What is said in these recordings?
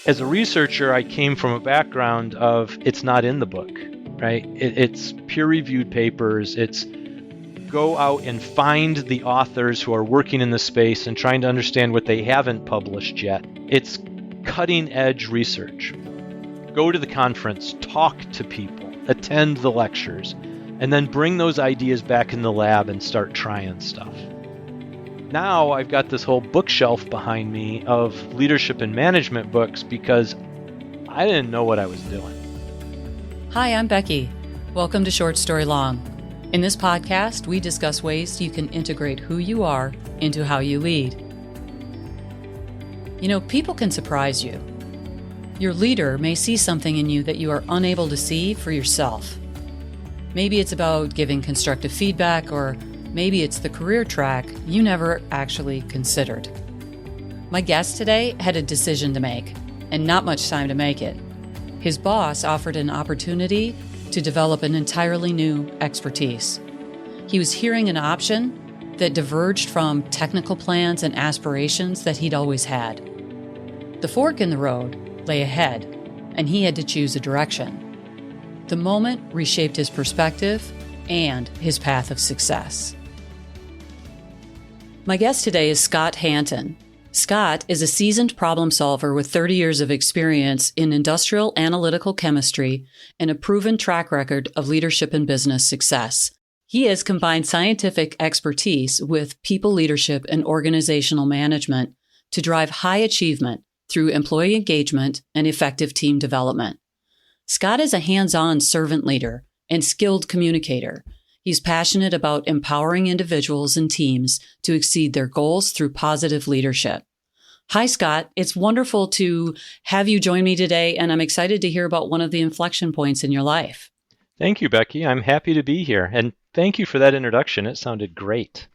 As a researcher, I came from a background of it's not in the book, right? It's peer-reviewed papers. It's go out and find the authors who are working in the space and trying to understand what they haven't published yet. It's cutting-edge research. Go to the conference, talk to people, attend the lectures, and then bring those ideas back in the lab and start trying stuff. Now I've got this whole bookshelf behind me of leadership and management books because I didn't know what I was doing. Hi, I'm Becky. Welcome to Short Story Long. In this podcast, we discuss ways you can integrate who you are into how you lead. You know, people can surprise you. Your leader may see something in you that you are unable to see for yourself. Maybe it's about giving constructive feedback, or maybe it's the career track you never actually considered. My guest today had a decision to make, and not much time to make it. His boss offered an opportunity to develop an entirely new expertise. He was hearing an option that diverged from technical plans and aspirations that he'd always had. The fork in the road lay ahead, and he had to choose a direction. The moment reshaped his perspective and his path of success. My guest today is Scott Hanton. Scott is a seasoned problem solver with 30 years of experience in industrial analytical chemistry and a proven track record of leadership and business success. He has combined scientific expertise with people leadership and organizational management to drive high achievement through employee engagement and effective team development. Scott is a hands-on servant leader and skilled communicator. He's passionate about empowering individuals and teams to exceed their goals through positive leadership. Hi, Scott. It's wonderful to have you join me today, and I'm excited to hear about one of the inflection points in your life. Thank you, Becky. I'm happy to be here. And thank you for that introduction. It sounded great.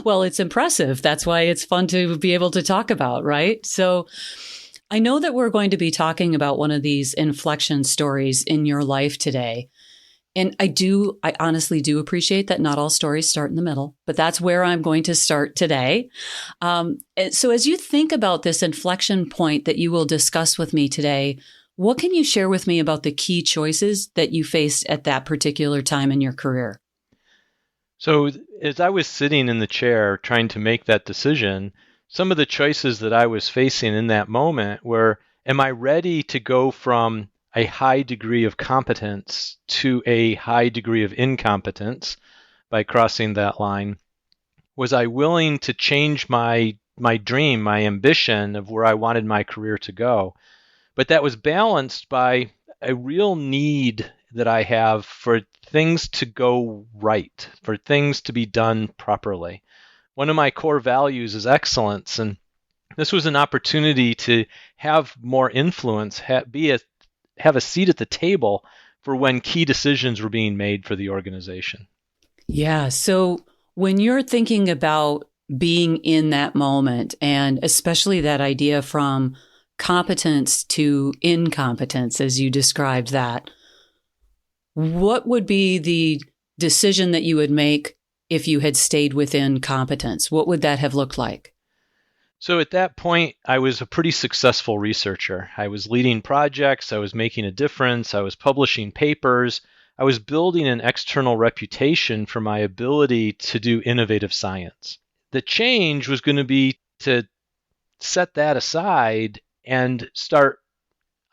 Well, it's impressive. That's why it's fun to be able to talk about, right? So I know that we're going to be talking about one of these inflection stories in your life today. And I honestly do appreciate that not all stories start in the middle, but that's where I'm going to start today. So as you think about this inflection point that you will discuss with me today, what can you share with me about the key choices that you faced at that particular time in your career? So as I was sitting in the chair trying to make that decision, some of the choices that I was facing in that moment were, am I ready to go from a high degree of competence to a high degree of incompetence by crossing that line? Was I willing to change my dream, my ambition of where I wanted my career to go? But that was balanced by a real need that I have for things to go right, for things to be done properly. One of my core values is excellence, and this was an opportunity to have more influence, have a seat at the table for when key decisions were being made for the organization. Yeah. So when you're thinking about being in that moment, and especially that idea from competence to incompetence, as you described that, what would be the decision that you would make if you had stayed within competence? What would that have looked like? So at that point, I was a pretty successful researcher. I was leading projects, I was making a difference, I was publishing papers, I was building an external reputation for my ability to do innovative science. The change was going to be to set that aside and start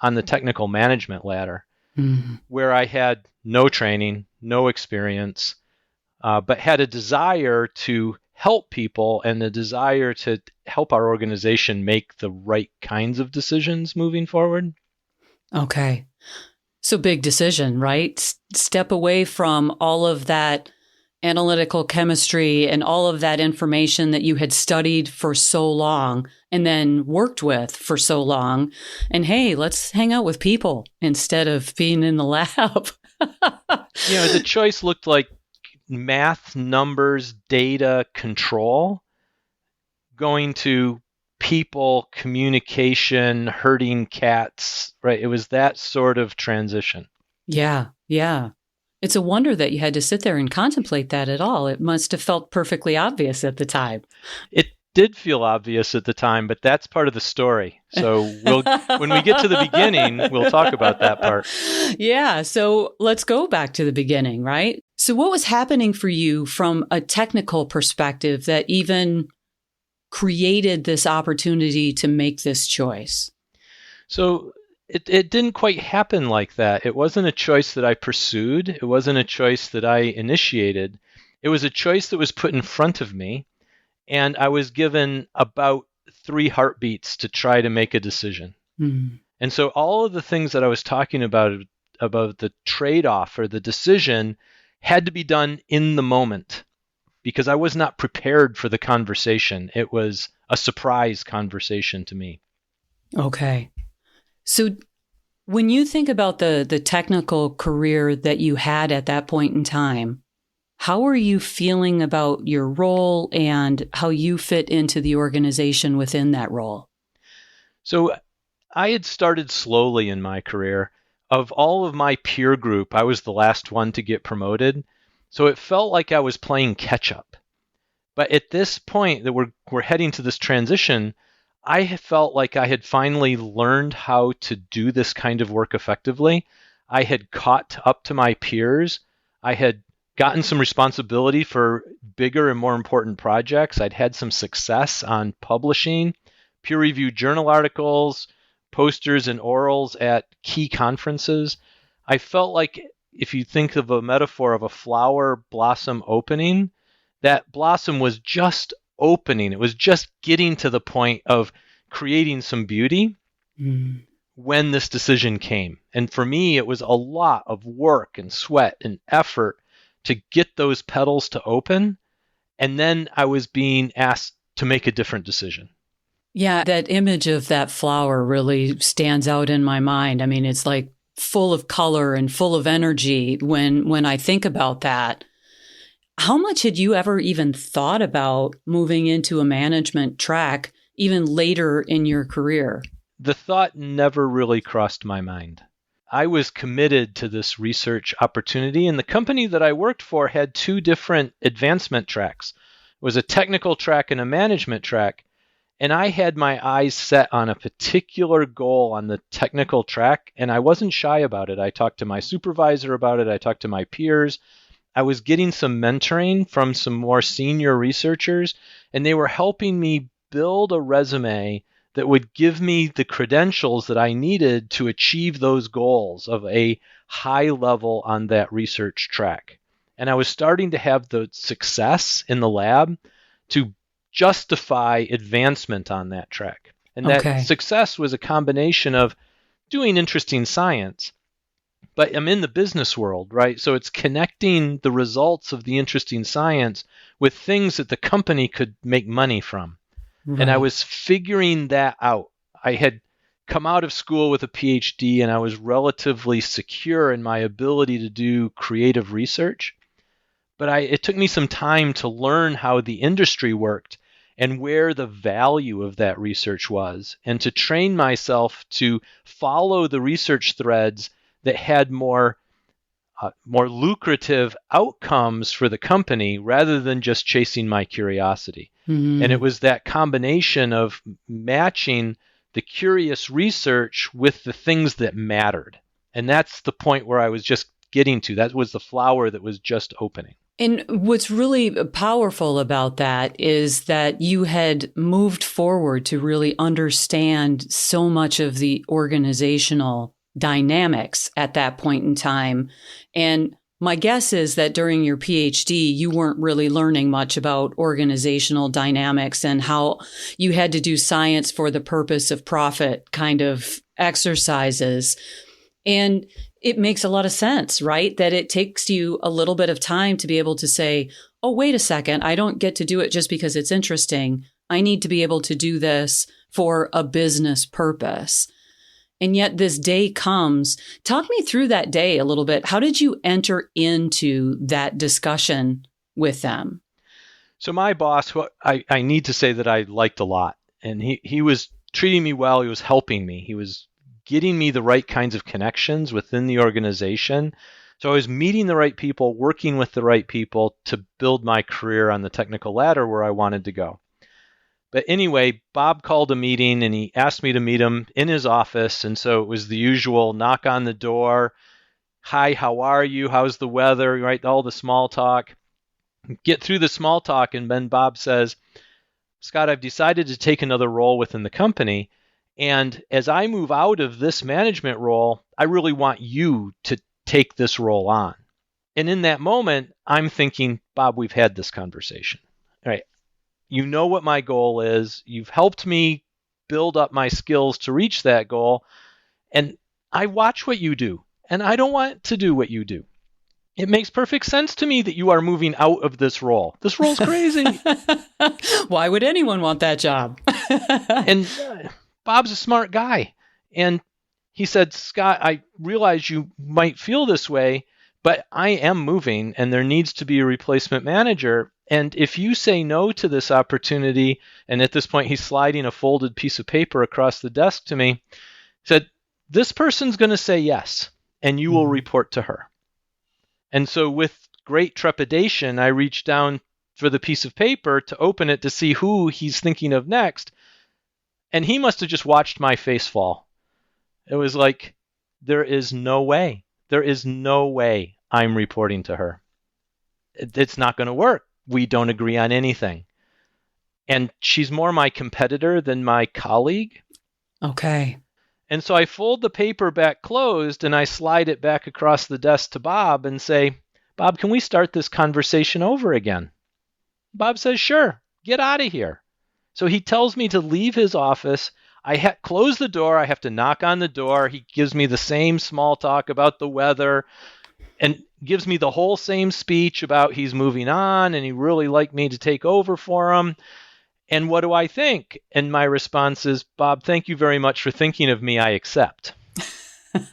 on the technical management ladder, where I had no training, no experience, but had a desire to help people and a desire to help our organization make the right kinds of decisions moving forward. Okay. So big decision, right? Step away from all of that analytical chemistry and all of that information that you had studied for so long and then worked with for so long. And hey, let's hang out with people instead of being in the lab. The choice looked like math, numbers, data, control, going to people, communication, herding cats, right? It was that sort of transition. Yeah. It's a wonder that you had to sit there and contemplate that at all. It must have felt perfectly obvious at the time. It did feel obvious at the time, but that's part of the story. So when we get to the beginning, we'll talk about that part. Yeah. So let's go back to the beginning, right? So what was happening for you from a technical perspective that even created this opportunity to make this choice? So it didn't quite happen like that. It wasn't a choice that I pursued. It wasn't a choice that I initiated. It was a choice that was put in front of me, and I was given about 3 heartbeats to try to make a decision. Mm. And so all of the things that I was talking about the trade-off or the decision had to be done in the moment because I was not prepared for the conversation. It was a surprise conversation to me. Okay. So when you think about the technical career that you had at that point in time, how are you feeling about your role and how you fit into the organization within that role? So I had started slowly in my career. Of all of my peer group, I was the last one to get promoted. So it felt like I was playing catch up. But at this point that we're heading to this transition, I felt like I had finally learned how to do this kind of work effectively. I had caught up to my peers. I had gotten some responsibility for bigger and more important projects. I'd had some success on publishing peer-reviewed journal articles, posters, and orals at key conferences. I felt like if you think of a metaphor of a flower blossom opening, that blossom was just opening. It was just getting to the point of creating some beauty when this decision came. And for me, it was a lot of work and sweat and effort to get those petals to open. And then I was being asked to make a different decision. Yeah, that image of that flower really stands out in my mind. I mean, it's like full of color and full of energy when I think about that. How much had you ever even thought about moving into a management track even later in your career? The thought never really crossed my mind. I was committed to this research opportunity, and the company that I worked for had 2 different advancement tracks. It was a technical track and a management track, and I had my eyes set on a particular goal on the technical track, and I wasn't shy about it. I talked to my supervisor about it. I talked to my peers. I was getting some mentoring from some more senior researchers, and they were helping me build a resume that would give me the credentials that I needed to achieve those goals of a high level on that research track. And I was starting to have the success in the lab to justify advancement on that track. And that success was a combination of doing interesting science, but I'm in the business world, right? So it's connecting the results of the interesting science with things that the company could make money from. Right. And I was figuring that out. I had come out of school with a PhD, and I was relatively secure in my ability to do creative research. But it took me some time to learn how the industry worked and where the value of that research was, and to train myself to follow the research threads that had more lucrative outcomes for the company rather than just chasing my curiosity. Mm-hmm. And it was that combination of matching the curious research with the things that mattered. And that's the point where I was just getting to. That was the flower that was just opening. And what's really powerful about that is that you had moved forward to really understand so much of the organizational dynamics at that point in time. And my guess is that during your PhD, you weren't really learning much about organizational dynamics and how you had to do science for the purpose of profit kind of exercises. And it makes a lot of sense, right? That it takes you a little bit of time to be able to say, oh, wait a second, I don't get to do it just because it's interesting. I need to be able to do this for a business purpose. And yet this day comes. Talk me through that day a little bit. How did you enter into that discussion with them? So my boss, who I need to say that I liked a lot, and he was treating me well. He was helping me. He was getting me the right kinds of connections within the organization. So I was meeting the right people, working with the right people to build my career on the technical ladder where I wanted to go. But anyway, Bob called a meeting and he asked me to meet him in his office. And so it was the usual knock on the door. Hi, how are you? How's the weather? Right? All the small talk. Get through the small talk. And then Bob says, Scott, I've decided to take another role within the company. And as I move out of this management role, I really want you to take this role on. And in that moment, I'm thinking, Bob, we've had this conversation. All right. You know what my goal is. You've helped me build up my skills to reach that goal. And I watch what you do, and I don't want to do what you do. It makes perfect sense to me that you are moving out of this role. This role's crazy. Why would anyone want that job? And Bob's a smart guy. And he said, Scott, I realize you might feel this way, but I am moving and there needs to be a replacement manager. And if you say no to this opportunity, and at this point he's sliding a folded piece of paper across the desk to me, said, this person's going to say yes, and you will report to her. And so with great trepidation, I reached down for the piece of paper to open it to see who he's thinking of next. And he must have just watched my face fall. It was like, there is no way. There is no way I'm reporting to her. It's not going to work. We don't agree on anything. And she's more my competitor than my colleague. Okay. And so I fold the paper back closed and I slide it back across the desk to Bob and say, Bob, can we start this conversation over again? Bob says, sure, get out of here. So he tells me to leave his office. I close the door. I have to knock on the door. He gives me the same small talk about the weather and gives me the whole same speech about he's moving on and he really liked me to take over for him. And what do I think? And my response is, Bob, thank you very much for thinking of me. I accept. And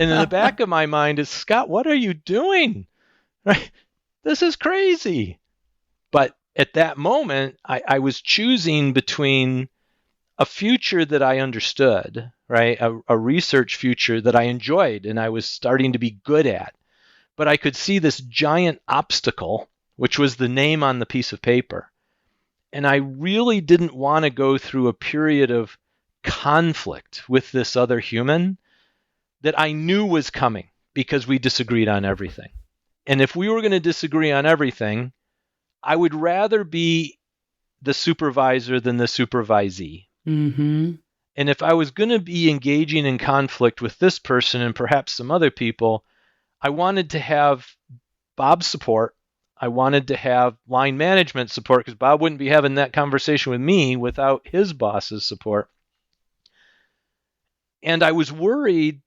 in the back of my mind is, Scott, what are you doing? Right? This is crazy. But at that moment, I was choosing between a future that I understood, right? A research future that I enjoyed and I was starting to be good at. But I could see this giant obstacle, which was the name on the piece of paper. And I really didn't want to go through a period of conflict with this other human that I knew was coming because we disagreed on everything. And if we were going to disagree on everything, I would rather be the supervisor than the supervisee. Mm-hmm. And if I was going to be engaging in conflict with this person and perhaps some other people, I wanted to have Bob's support. I wanted to have line management support because Bob wouldn't be having that conversation with me without his boss's support. And I was worried,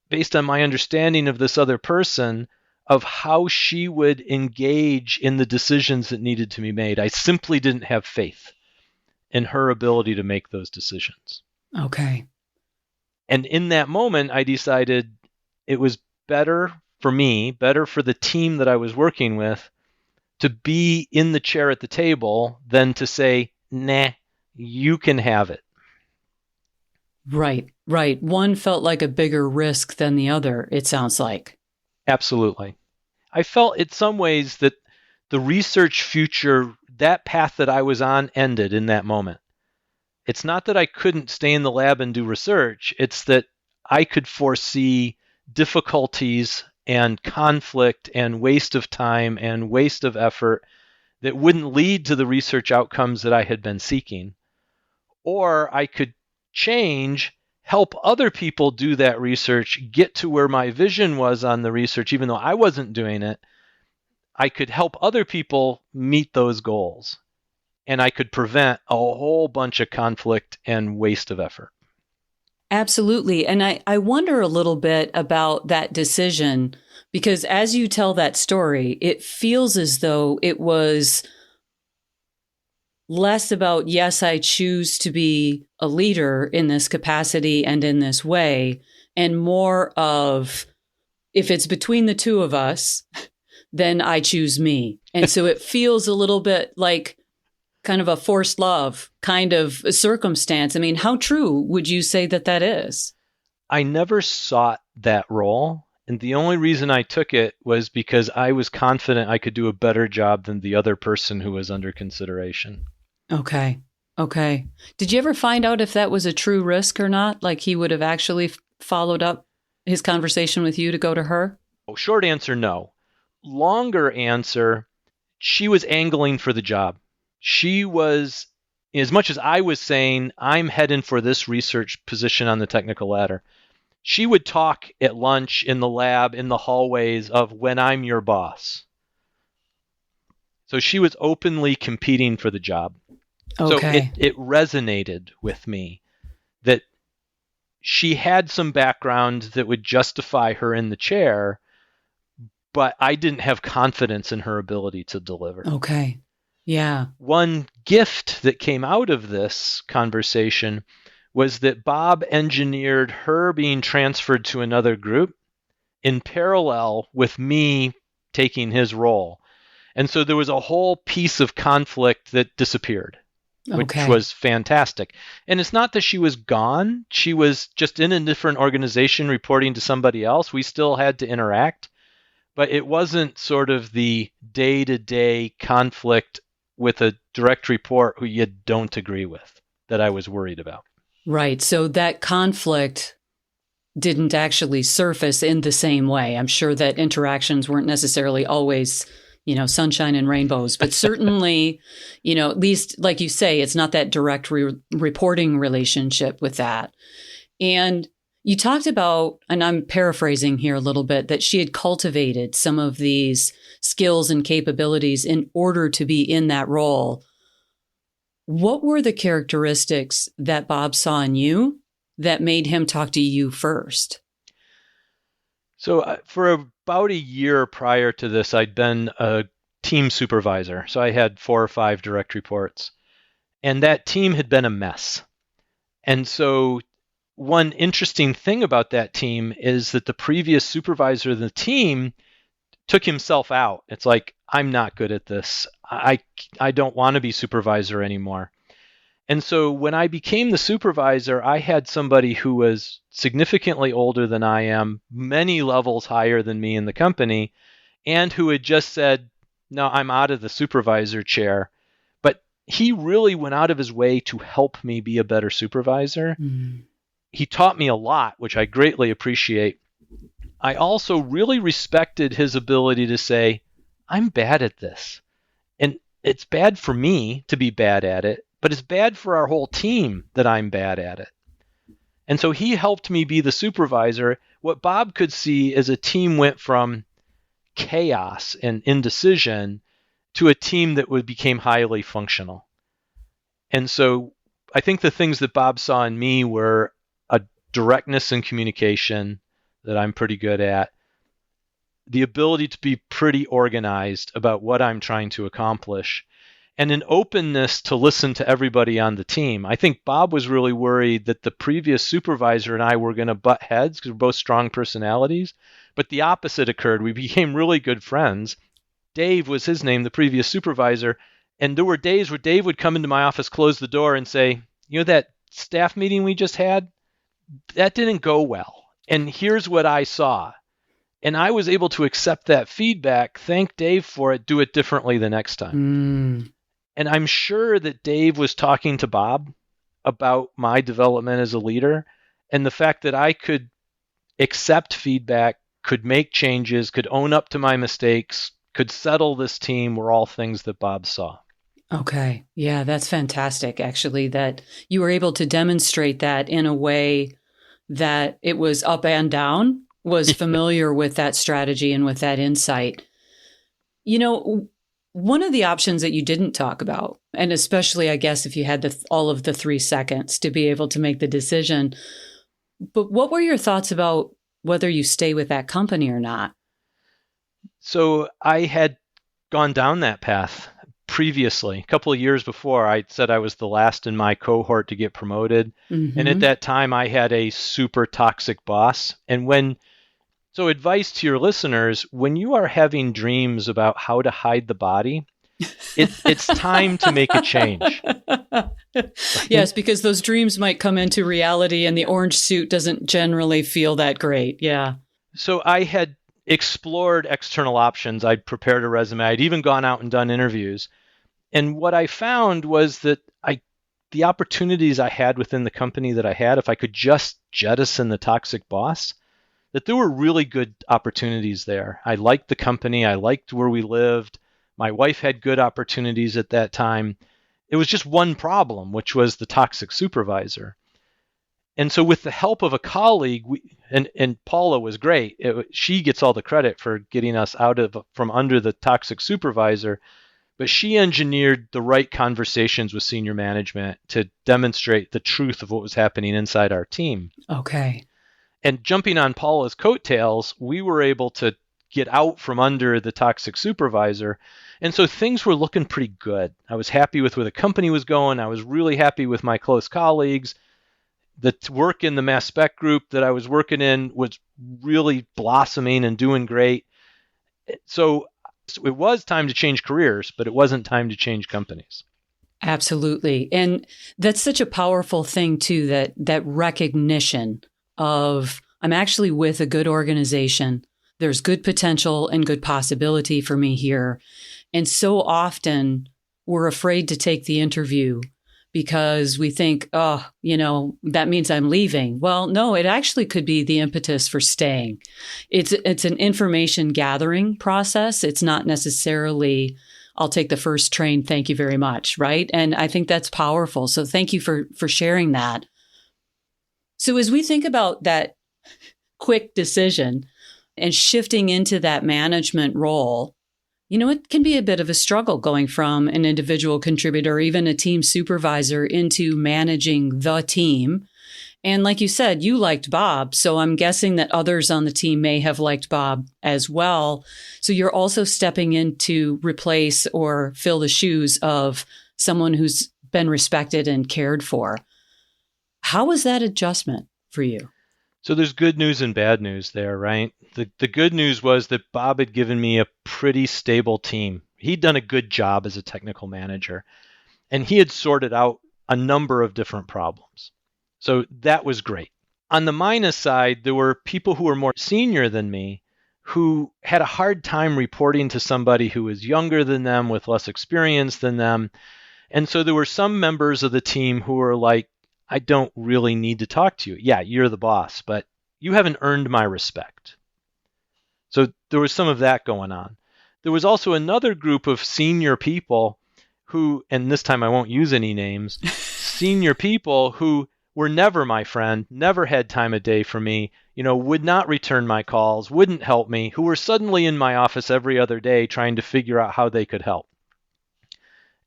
based on my understanding of this other person, of how she would engage in the decisions that needed to be made. I simply didn't have faith in her ability to make those decisions. Okay. And in that moment, I decided it was better for me, better for the team that I was working with, to be in the chair at the table than to say, nah, you can have it. Right, right. One felt like a bigger risk than the other, it sounds like. Absolutely. I felt in some ways that the research future, that path that I was on, ended in that moment. It's not that I couldn't stay in the lab and do research. It's that I could foresee difficulties and conflict and waste of time and waste of effort that wouldn't lead to the research outcomes that I had been seeking. Or I could change, help other people do that research, get to where my vision was on the research, even though I wasn't doing it. I could help other people meet those goals. And I could prevent a whole bunch of conflict and waste of effort. Absolutely. And I wonder a little bit about that decision, because as you tell that story, it feels as though it was less about, yes, I choose to be a leader in this capacity and in this way, and more of, if it's between the two of us, then I choose me. And so it feels a little bit like kind of a forced love kind of a circumstance. I mean, how true would you say that that is? I never sought that role. And the only reason I took it was because I was confident I could do a better job than the other person who was under consideration. Okay. Okay. Did you ever find out if that was a true risk or not? Like he would have actually followed up his conversation with you to go to her? Oh, short answer, no. Longer answer, she was angling for the job. She was, as much as I was saying, I'm heading for this research position on the technical ladder, she would talk at lunch, in the lab, in the hallways of when I'm your boss. So she was openly competing for the job. So Okay. it resonated with me that she had some background that would justify her in the chair, but I didn't have confidence in her ability to deliver. Okay. Yeah. One gift that came out of this conversation was that Bob engineered her being transferred to another group in parallel with me taking his role. And so there was a whole piece of conflict that disappeared, which Okay. was fantastic. And it's not that she was gone. She was just in a different organization reporting to somebody else. We still had to interact, but it wasn't sort of the day-to-day conflict with a direct report who you don't agree with that I was worried about. Right. So that conflict didn't actually surface in the same way. I'm sure that interactions weren't necessarily always, sunshine and rainbows, but certainly, at least like you say, it's not that direct reporting relationship with that. And you talked about, and I'm paraphrasing here a little bit, that she had cultivated some of these skills and capabilities in order to be in that role. What were the characteristics that Bob saw in you that made him talk to you first? So for about a year prior to this, I'd been a team supervisor. So I had 4 or 5 direct reports. And that team had been a mess. And so one interesting thing about that team is that the previous supervisor of the team took himself out. It's like, I'm not good at this. I don't want to be supervisor anymore. And so when I became the supervisor, I had somebody who was significantly older than I am, many levels higher than me in the company, and who had just said, no, I'm out of the supervisor chair. But he really went out of his way to help me be a better supervisor. Mm. He taught me a lot, which I greatly appreciate. I also really respected his ability to say, I'm bad at this. And it's bad for me to be bad at it, but it's bad for our whole team that I'm bad at it. And so he helped me be the supervisor. What Bob could see is a team went from chaos and indecision to a team that became highly functional. And so I think the things that Bob saw in me were a directness in communication that I'm pretty good at, the ability to be pretty organized about what I'm trying to accomplish, and an openness to listen to everybody on the team. I think Bob was really worried that the previous supervisor and I were going to butt heads because we're both strong personalities, but the opposite occurred. We became really good friends. Dave was his name, the previous supervisor, and there were days where Dave would come into my office, close the door, and say, that staff meeting we just had, that didn't go well. And here's what I saw. And I was able to accept that feedback, thank Dave for it, do it differently the next time. Mm. And I'm sure that Dave was talking to Bob about my development as a leader, and the fact that I could accept feedback, could make changes, could own up to my mistakes, could settle this team were all things that Bob saw. Okay. Yeah, that's fantastic, actually, that you were able to demonstrate that in a way that it was up and down, was familiar with that strategy and with that insight. One of the options that you didn't talk about, and especially, I guess, if you had all of the 3 seconds to be able to make the decision, but what were your thoughts about whether you stay with that company or not? So I had gone down that path previously. A couple of years before, I said I was the last in my cohort to get promoted. Mm-hmm. And at that time, I had a super toxic boss. And so advice to your listeners, when you are having dreams about how to hide the body, it's time to make a change. Yes, because those dreams might come into reality and the orange suit doesn't generally feel that great. Yeah. So I had explored external options. I'd prepared a resume. I'd even gone out and done interviews. And what I found was that the opportunities I had within the company that I had, if I could just jettison the toxic boss, that there were really good opportunities there. I liked the company. I liked where we lived. My wife had good opportunities at that time. It was just one problem, which was the toxic supervisor. And so with the help of a colleague, and Paula was great. She gets all the credit for getting us from under the toxic supervisor, but she engineered the right conversations with senior management to demonstrate the truth of what was happening inside our team. Okay. And jumping on Paula's coattails, we were able to get out from under the toxic supervisor. And so things were looking pretty good. I was happy with where the company was going. I was really happy with my close colleagues. The work in the mass spec group that I was working in was really blossoming and doing great. So it was time to change careers, but it wasn't time to change companies. Absolutely. And that's such a powerful thing too, that recognition of I'm actually with a good organization. There's good potential and good possibility for me here. And so often we're afraid to take the interview because we think, that means I'm leaving. Well, no, it actually could be the impetus for staying. It's an information gathering process. It's not necessarily, I'll take the first train. Thank you very much. Right. And I think that's powerful. So thank you for sharing that. So as we think about that quick decision and shifting into that management role, it can be a bit of a struggle going from an individual contributor, even a team supervisor, into managing the team. And like you said, you liked Bob. So I'm guessing that others on the team may have liked Bob as well. So you're also stepping in to replace or fill the shoes of someone who's been respected and cared for. How was that adjustment for you? So there's good news and bad news there, right? The good news was that Bob had given me a pretty stable team. He'd done a good job as a technical manager, and he had sorted out a number of different problems. So that was great. On the minus side, there were people who were more senior than me who had a hard time reporting to somebody who was younger than them with less experience than them. And so there were some members of the team who were like, I don't really need to talk to you. Yeah, you're the boss, but you haven't earned my respect. So there was some of that going on. There was also another group of senior people who, and this time I won't use any names, senior people who were never my friend, never had time of day for me, would not return my calls, wouldn't help me, who were suddenly in my office every other day trying to figure out how they could help.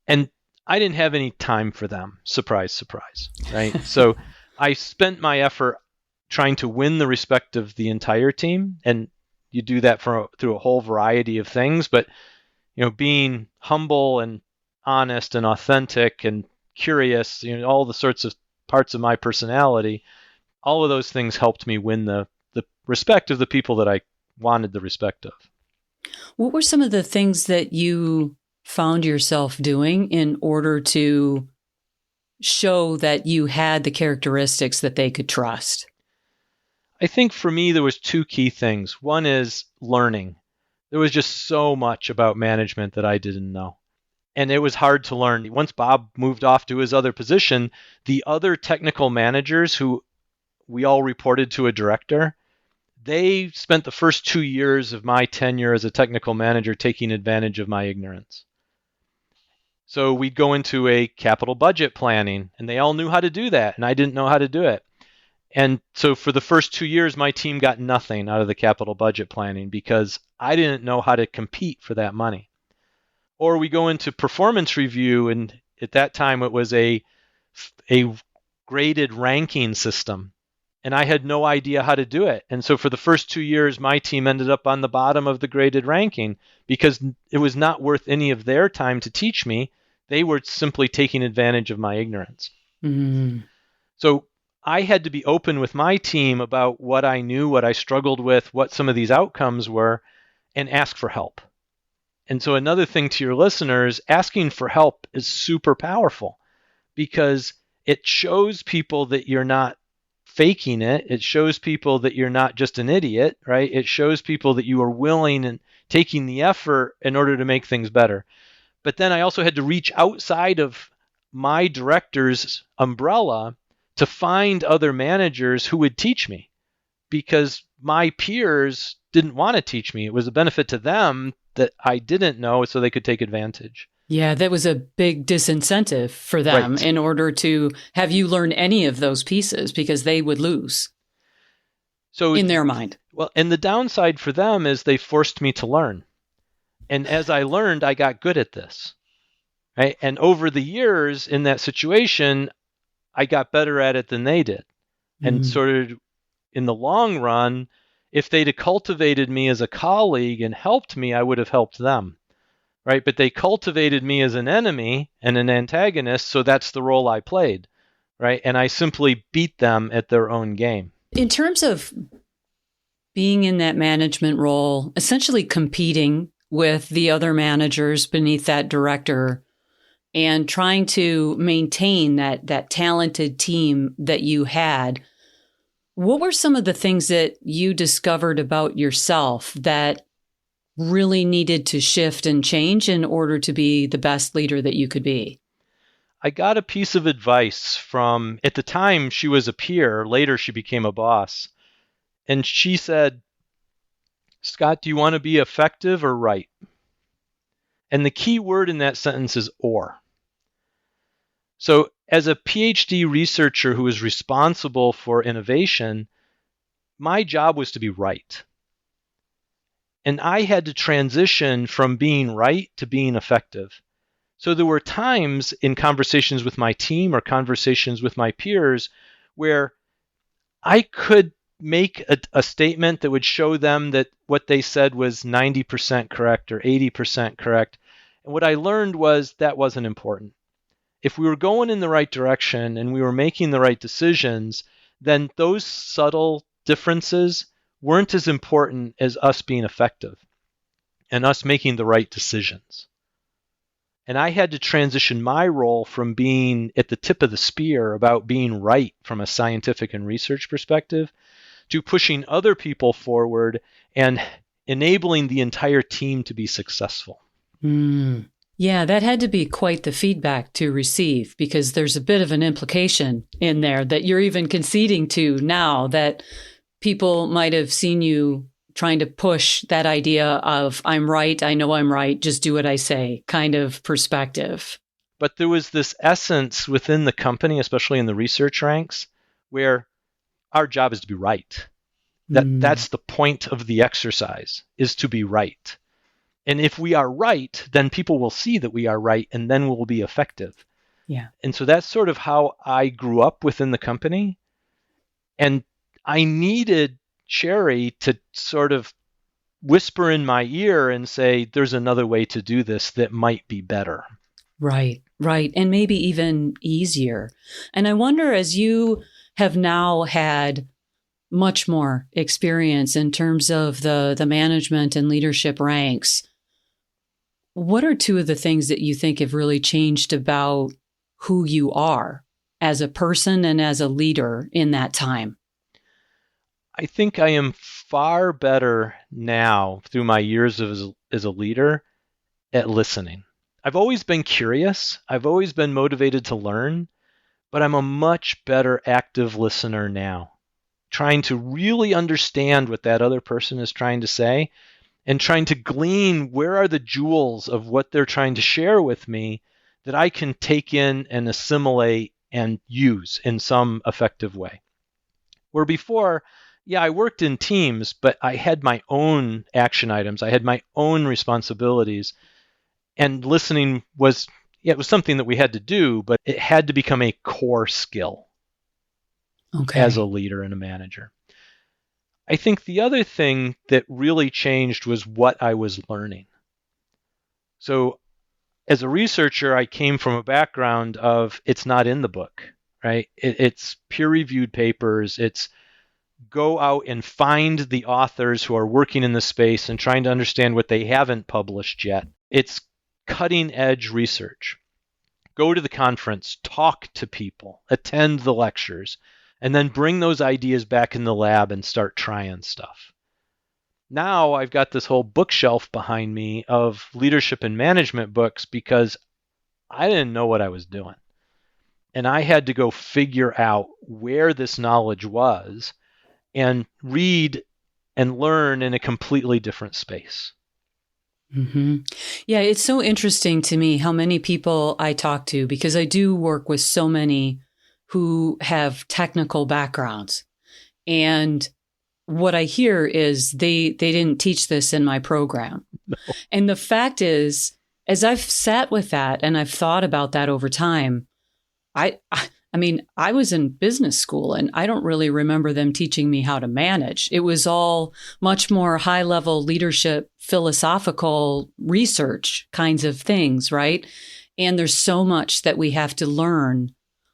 And I didn't have any time for them. Surprise, surprise, right? So I spent my effort trying to win the respect of the entire team. And you do that through a whole variety of things. But, being humble and honest and authentic and curious, all the sorts of parts of my personality, all of those things helped me win the respect of the people that I wanted the respect of. What were some of the things that you found yourself doing in order to show that you had the characteristics that they could trust? I think for me, there was two key things. One is learning. There was just so much about management that I didn't know. And it was hard to learn. Once Bob moved off to his other position, the other technical managers who we all reported to a director, they spent the first 2 years of my tenure as a technical manager taking advantage of my ignorance. So we'd go into a capital budget planning, and they all knew how to do that, and I didn't know how to do it. And so for the first 2 years, my team got nothing out of the capital budget planning because I didn't know how to compete for that money. Or we go into performance review, and at that time it was a graded ranking system, and I had no idea how to do it. And so for the first 2 years, my team ended up on the bottom of the graded ranking because it was not worth any of their time to teach me. They were simply taking advantage of my ignorance. Mm. So I had to be open with my team about what I knew, what I struggled with, what some of these outcomes were, and ask for help. And so another thing to your listeners, asking for help is super powerful because it shows people that you're not faking it. It shows people that you're not just an idiot, right? It shows people that you are willing and taking the effort in order to make things better. But then I also had to reach outside of my director's umbrella to find other managers who would teach me, because my peers didn't want to teach me. It was a benefit to them that I didn't know, so they could take advantage. Yeah, that was a big disincentive for them Right. in order to have you learn any of those pieces, because they would lose So, in their mind. well, and the downside for them is they forced me to learn. And as I learned, I got good at this. Right? And over the years in that situation, I got better at it than they did. And sort of in the long run, if they'd have cultivated me as a colleague and helped me, I would have helped them. Right? But they cultivated me as an enemy and an antagonist, so that's the role I played. Right? And I simply beat them at their own game. In terms of being in that management role, essentially competing with the other managers beneath that director and trying to maintain that talented team that you had, what were some of the things that you discovered about yourself that really needed to shift and change in order to be the best leader that you could be? I got a piece of advice from, at the time, she was a peer. Later, she became a boss. And she said, Scott, do you want to be effective or right? And the key word in that sentence is or. So as a PhD researcher who was responsible for innovation, my job was to be right. And I had to transition from being right to being effective. So there were times in conversations with my team or conversations with my peers where I could make a statement that would show them that what they said was 90% correct or 80% correct. And what I learned was that wasn't important. If we were going in the right direction and we were making the right decisions, then those subtle differences weren't as important as us being effective and us making the right decisions. And I had to transition my role from being at the tip of the spear about being right from a scientific and research perspective to pushing other people forward and enabling the entire team to be successful. Yeah, that had to be quite the feedback to receive, because there's a bit of an implication in there that you're even conceding to now, that people might have seen you trying to push that idea of I'm right, I know I'm right, just do what I say kind of perspective. But there was this essence within the company, especially in the research ranks, where our job is to be right. That's the point of the exercise, is to be right. And if we are right, then people will see that we are right, and then we'll be effective. Yeah. And so that's sort of how I grew up within the company. And I needed Sherry to sort of whisper in my ear and say, there's another way to do this that might be better. Right. And maybe even easier. And I wonder, as you have now had much more experience in terms of the management and leadership ranks, what are two of the things that you think have really changed about who you are as a person and as a leader in that time? I think I am far better now through my years as a leader at listening. I've always been curious. I've always been motivated to learn, but I'm a much better active listener now, trying to really understand what that other person is trying to say and trying to glean where are the jewels of what they're trying to share with me that I can take in and assimilate and use in some effective way. Where before, yeah, I worked in teams, but I had my own action items. I had my own responsibilities. And listening was, it was something that we had to do, but it had to become a core skill as a leader and a manager. I think the other thing that really changed was what I was learning. So as a researcher, I came from a background of it's not in the book, right? It's peer-reviewed papers. It's go out and find the authors who are working in the space and trying to understand what they haven't published yet. It's cutting-edge research. Go to the conference, talk to people, attend the lectures, and then bring those ideas back in the lab and start trying stuff. Now I've got this whole bookshelf behind me of leadership and management books because I didn't know what I was doing. And I had to go figure out where this knowledge was and read and learn in a completely different space. Mm-hmm. Yeah, it's so interesting to me how many people I talk to, because I do work with so many who have technical backgrounds. And what I hear is they didn't teach this in my program. No. And the fact is, as I've sat with that and I've thought about that over time, I mean, I was in business school and I don't really remember them teaching me how to manage. It was all much more high level leadership, philosophical research kinds of things, right? And there's so much that we have to learn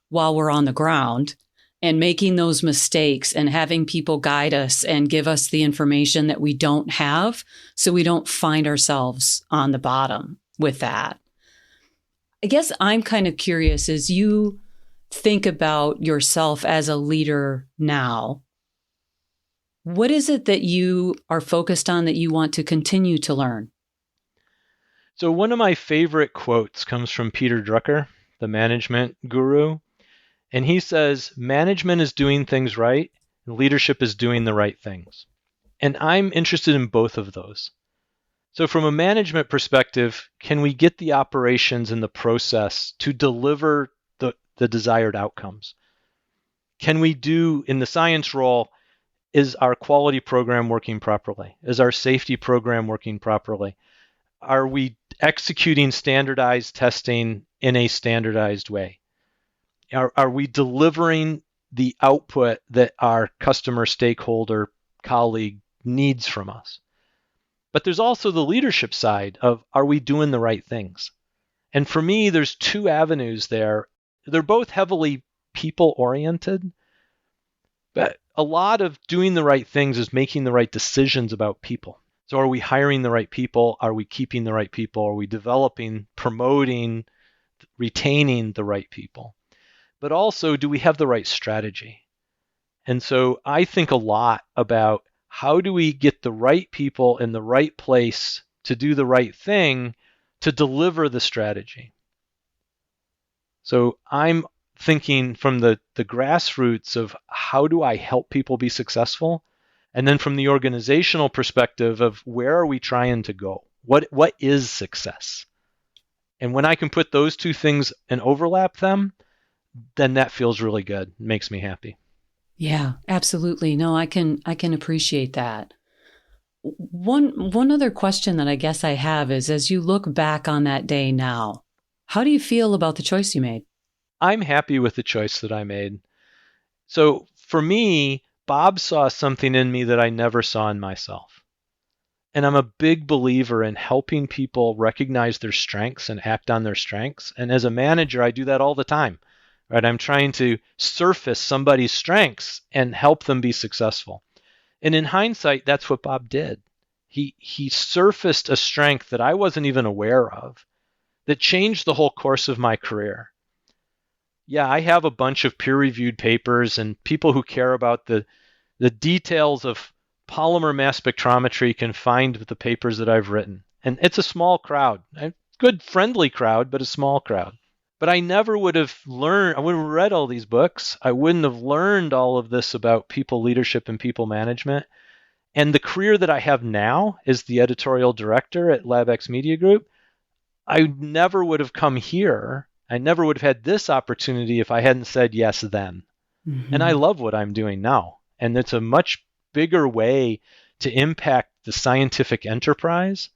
while we're on the ground, and making those mistakes and having people guide us and give us the information that we don't have so we don't find ourselves on the bottom with that. I guess I'm kind of curious, as you think about yourself as a leader now, what is it that you are focused on that you want to continue to learn? So one of my favorite quotes comes from Peter Drucker, the management guru. And he says, management is doing things right, and leadership is doing the right things. And I'm interested in both of those. So from a management perspective, can we get the operations and the process to deliver the desired outcomes? Can we do, in the science role, is our quality program working properly? Is our safety program working properly? Are we executing standardized testing in a standardized way? Are we delivering the output that our customer, stakeholder, colleague needs from us? But there's also the leadership side of, are we doing the right things? And for me, there's two avenues there. They're both heavily people-oriented, but a lot of doing the right things is making the right decisions about people. So are we hiring the right people? Are we keeping the right people? Are we developing, promoting, retaining the right people? But also, do we have the right strategy? And so I think a lot about, how do we get the right people in the right place to do the right thing to deliver the strategy? So I'm thinking from the grassroots of, how do I help people be successful? And then from the organizational perspective of, where are we trying to go? What is success? And when I can put those two things and overlap them, then that feels really good. It makes me happy. Yeah, absolutely. No, I can appreciate that. One other question that I guess I have is, as you look back on that day now, how do you feel about the choice you made? I'm happy with the choice that I made. So for me, Bob saw something in me that I never saw in myself. And I'm a big believer in helping people recognize their strengths and act on their strengths. And as a manager, I do that all the time. Right? I'm trying to surface somebody's strengths and help them be successful. And in hindsight, that's what Bob did. He surfaced a strength that I wasn't even aware of that changed the whole course of my career. Yeah, I have a bunch of peer-reviewed papers, and people who care about the details of polymer mass spectrometry can find the papers that I've written. And it's a small crowd, a good, friendly crowd, but a small crowd. But I never would have learned, I wouldn't have read all these books. I wouldn't have learned all of this about people leadership and people management. And the career that I have now as the editorial director at LabX Media Group, I never would have come here. I never would have had this opportunity if I hadn't said yes then. Mm-hmm. And I love what I'm doing now. And it's a much bigger way to impact the scientific enterprise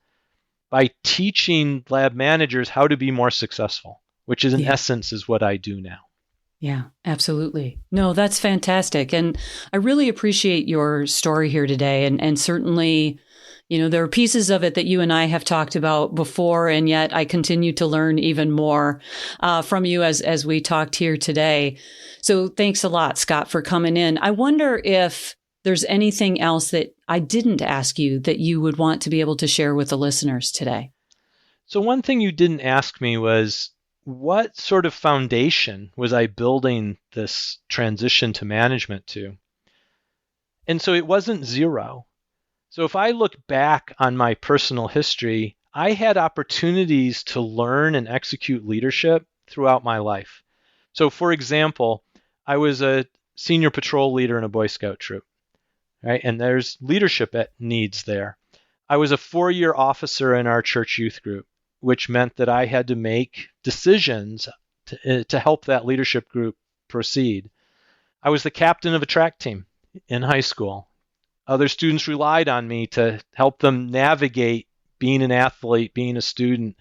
by teaching lab managers how to be more successful, which is in essence is what I do now. Yeah, absolutely. No, that's fantastic. And I really appreciate your story here today. And certainly, there are pieces of it that you and I have talked about before, and yet I continue to learn even more from you as we talked here today. So thanks a lot, Scott, for coming in. I wonder if there's anything else that I didn't ask you that you would want to be able to share with the listeners today. So one thing you didn't ask me was, what sort of foundation was I building this transition to management to? And so it wasn't zero. So if I look back on my personal history, I had opportunities to learn and execute leadership throughout my life. So for example, I was a senior patrol leader in a Boy Scout troop, right? And there's leadership needs there. I was a 4-year officer in our church youth group, which meant that I had to make decisions to help that leadership group proceed. I was the captain of a track team in high school. Other students relied on me to help them navigate being an athlete, being a student,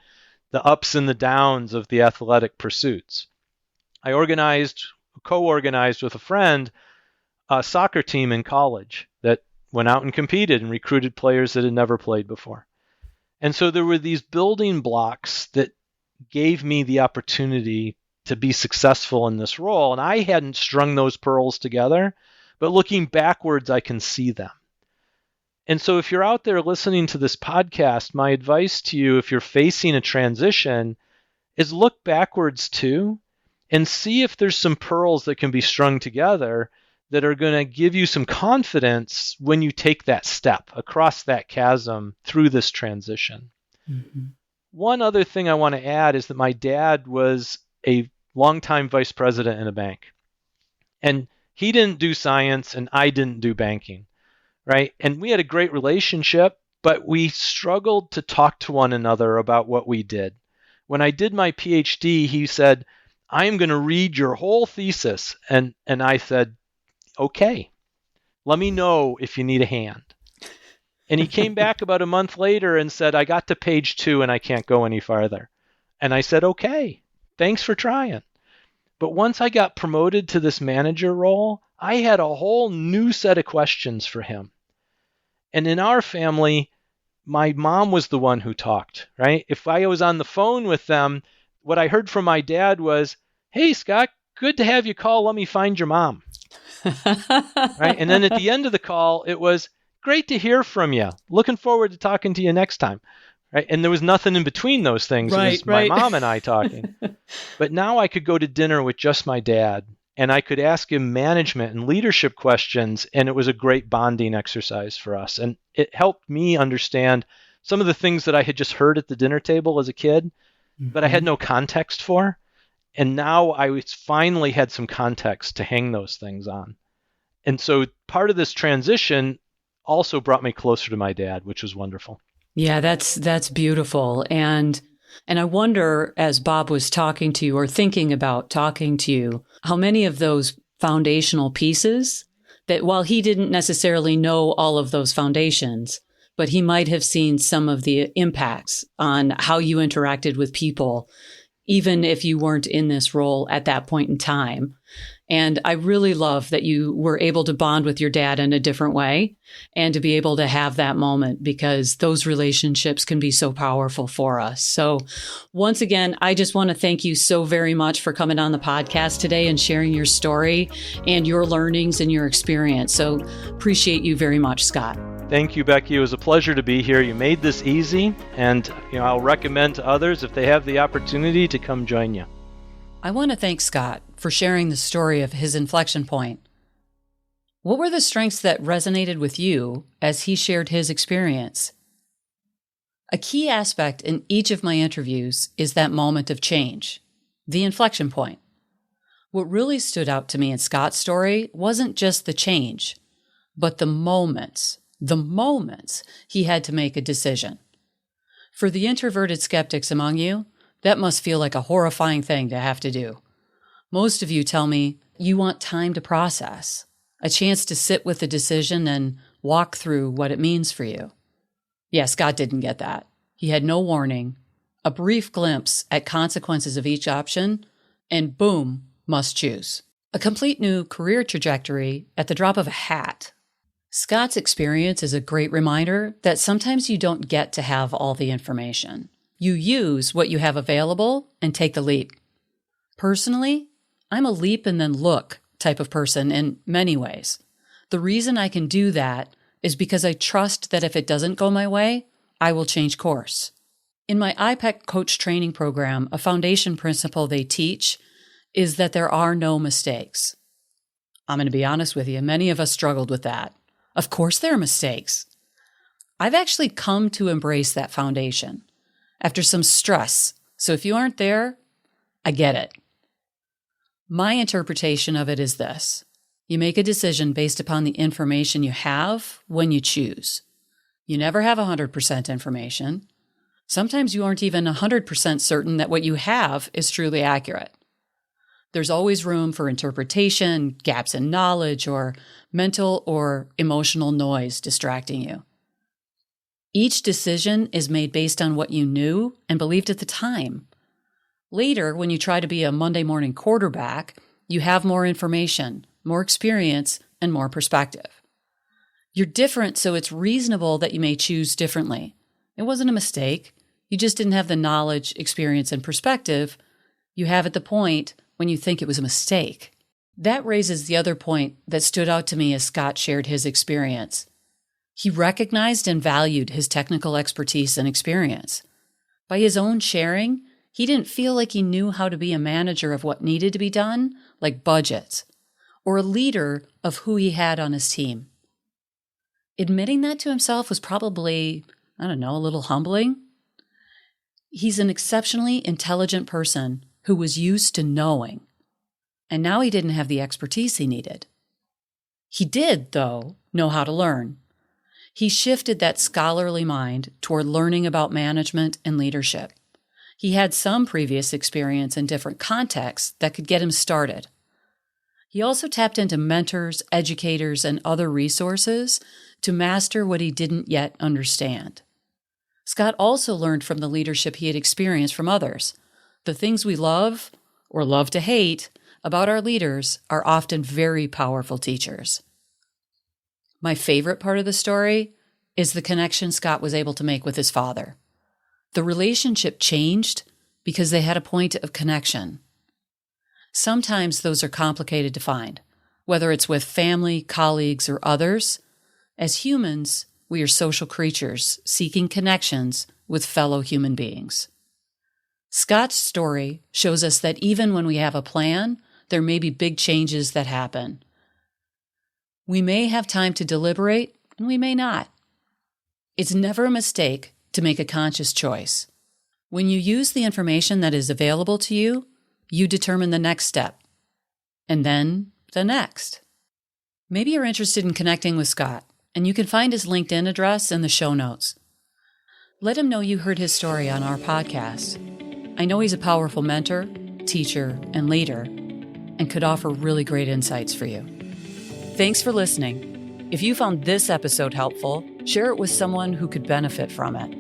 the ups and the downs of the athletic pursuits. I co-organized with a friend, a soccer team in college that went out and competed and recruited players that had never played before. And so there were these building blocks that gave me the opportunity to be successful in this role. And I hadn't strung those pearls together, but looking backwards, I can see them. And so if you're out there listening to this podcast, my advice to you, if you're facing a transition, is look backwards too and see if there's some pearls that can be strung together that are going to give you some confidence when you take that step across that chasm through this transition. Mm-hmm. One other thing I want to add is that my dad was a longtime vice president in a bank. And he didn't do science and I didn't do banking, right? And we had a great relationship, but we struggled to talk to one another about what we did. When I did my PhD, he said, "I'm going to read your whole thesis." And I said, "Okay, let me know if you need a hand." And he came back about a month later and said, "I got to page 2 and I can't go any farther." And I said, "Okay, thanks for trying." But once I got promoted to this manager role, I had a whole new set of questions for him. And in our family, my mom was the one who talked, right? If I was on the phone with them, what I heard from my dad was, "Hey, Scott, good to have you call. Let me find your mom." Right? And then at the end of the call, it was, "Great to hear from you. Looking forward to talking to you next time." Right? And there was nothing in between those things. Right, it was my mom and I talking. But now I could go to dinner with just my dad, and I could ask him management and leadership questions, and it was a great bonding exercise for us. And it helped me understand some of the things that I had just heard at the dinner table as a kid, but I had no context for. And now I finally had some context to hang those things on. And so part of this transition also brought me closer to my dad, which was wonderful. Yeah, that's beautiful. And I wonder, as Bob was talking to you or thinking about talking to you, how many of those foundational pieces that while he didn't necessarily know all of those foundations, but he might have seen some of the impacts on how you interacted with people, even if you weren't in this role at that point in time. And I really love that you were able to bond with your dad in a different way and to be able to have that moment, because those relationships can be so powerful for us. So once again, I just want to thank you so very much for coming on the podcast today and sharing your story and your learnings and your experience. So appreciate you very much, Scott. Thank you, Becky. It was a pleasure to be here. You made this easy, and I'll recommend to others, if they have the opportunity, to come join you. I want to thank Scott for sharing the story of his inflection point. What were the strengths that resonated with you as he shared his experience? A key aspect in each of my interviews is that moment of change, the inflection point. What really stood out to me in Scott's story wasn't just the change, but the moments he had to make a decision. For the introverted skeptics among you, that must feel like a horrifying thing to have to do. Most of you tell me you want time to process, a chance to sit with the decision and walk through what it means for you. Yeah, Scott didn't get that. He had no warning, a brief glimpse at consequences of each option, and boom, must choose. A complete new career trajectory at the drop of a hat. Scott's experience is a great reminder that sometimes you don't get to have all the information. You use what you have available and take the leap. Personally, I'm a leap and then look type of person in many ways. The reason I can do that is because I trust that if it doesn't go my way, I will change course. In my IPEC coach training program, a foundation principle they teach is that there are no mistakes. I'm going to be honest with you, many of us struggled with that. Of course there are mistakes. I've actually come to embrace that foundation after some stress. So if you aren't there, I get it. My interpretation of it is this. You make a decision based upon the information you have when you choose. You never have 100% information. Sometimes you aren't even 100% certain that what you have is truly accurate. There's always room for interpretation, gaps in knowledge, or mental or emotional noise distracting you. Each decision is made based on what you knew and believed at the time. Later, when you try to be a Monday morning quarterback, you have more information, more experience, and more perspective. You're different, so it's reasonable that you may choose differently. It wasn't a mistake. You just didn't have the knowledge, experience, and perspective you have at the point when you think it was a mistake. That raises the other point that stood out to me as Scott shared his experience. He recognized and valued his technical expertise and experience. By his own sharing, he didn't feel like he knew how to be a manager of what needed to be done, like budgets, or a leader of who he had on his team. Admitting that to himself was probably, a little humbling. He's an exceptionally intelligent person who was used to knowing, and now he didn't have the expertise he needed. He did, though, know how to learn. He shifted that scholarly mind toward learning about management and leadership. He had some previous experience in different contexts that could get him started. He also tapped into mentors, educators, and other resources to master what he didn't yet understand. Scott also learned from the leadership he had experienced from others. The things we love, or love to hate, about our leaders are often very powerful teachers. My favorite part of the story is the connection Scott was able to make with his father. The relationship changed because they had a point of connection. Sometimes those are complicated to find, whether it's with family, colleagues, or others. As humans, we are social creatures seeking connections with fellow human beings. Scott's story shows us that even when we have a plan, there may be big changes that happen. We may have time to deliberate, and we may not. It's never a mistake to make a conscious choice. When you use the information that is available to you, you determine the next step, and then the next. Maybe you're interested in connecting with Scott, and you can find his LinkedIn address in the show notes. Let him know you heard his story on our podcast. I know he's a powerful mentor, teacher, and leader, and could offer really great insights for you. Thanks for listening. If you found this episode helpful, share it with someone who could benefit from it.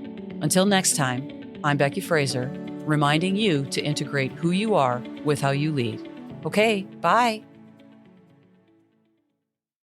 Until next time, I'm Becky Fraser, reminding you to integrate who you are with how you lead. Okay, bye.